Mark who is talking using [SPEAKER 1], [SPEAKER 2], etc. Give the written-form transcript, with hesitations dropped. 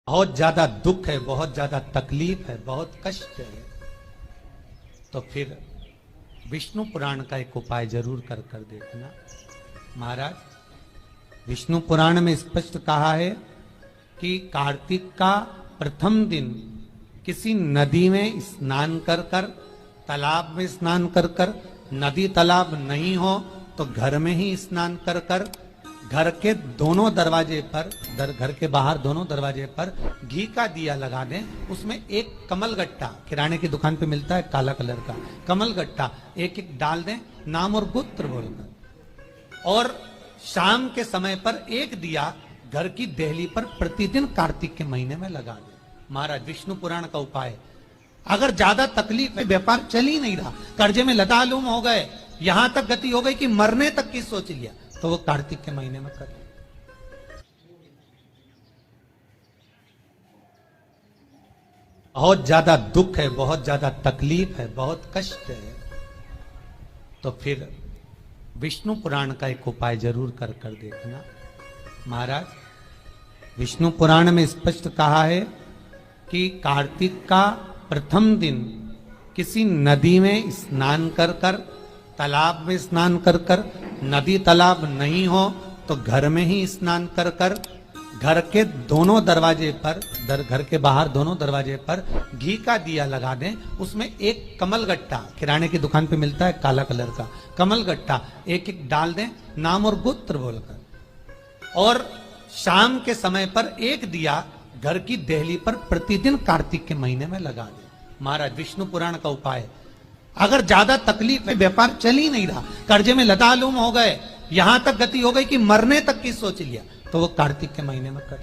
[SPEAKER 1] बहुत ज्यादा दुख है, बहुत ज्यादा तकलीफ है, बहुत कष्ट है, तो फिर विष्णु पुराण का एक उपाय जरूर कर कर देखना। महाराज, विष्णु पुराण में स्पष्ट कहा है कि कार्तिक का प्रथम दिन किसी नदी में स्नान कर कर, तालाब में स्नान कर कर, नदी तालाब नहीं हो तो घर में ही स्नान कर कर, घर के दोनों दरवाजे पर, घर के बाहर दोनों दरवाजे पर घी का दिया लगा दें। उसमें एक कमल गट्टा, किराने की दुकान पे मिलता है काला कलर का कमल गट्टा, एक एक डाल दें, नाम और गोत्र बोलकर। और शाम के समय पर एक दिया घर की देहली पर प्रतिदिन कार्तिक के महीने में लगा दें। महाराज, विष्णु पुराण का उपाय। अगर ज्यादा तकलीफ है, व्यापार चल ही नहीं रहा, कर्जे में लतालुम हो गए, यहां तक गति हो गई कि मरने तक की सोच लिया, तो वो कार्तिक के महीने में कर। बहुत ज्यादा दुख है, बहुत ज्यादा तकलीफ है, बहुत कष्ट है, तो फिर विष्णु पुराण का एक उपाय जरूर कर कर देखना। महाराज, विष्णु पुराण में स्पष्ट कहा है कि कार्तिक का प्रथम दिन किसी नदी में स्नान कर कर, तालाब में स्नान कर कर, नदी तालाब नहीं हो तो घर में ही स्नान कर कर, घर के दोनों दरवाजे पर, घर के बाहर दोनों दरवाजे पर घी का दिया लगा दें। उसमें एक कमल गट्टा, किराने की दुकान पे मिलता है काला कलर का कमल गट्टा, एक एक डाल दें, नाम और गोत्र बोलकर। और शाम के समय पर एक दिया घर की देहली पर प्रतिदिन कार्तिक के महीने में लगा दें। महाराज, विष्णु पुराण का उपाय। अगर ज्यादा तकलीफ है, व्यापार चल ही नहीं रहा, कर्जे में लतालुम हो गए, यहां तक गति हो गई कि मरने तक की सोच लिया, तो वो कार्तिक के महीने में कर।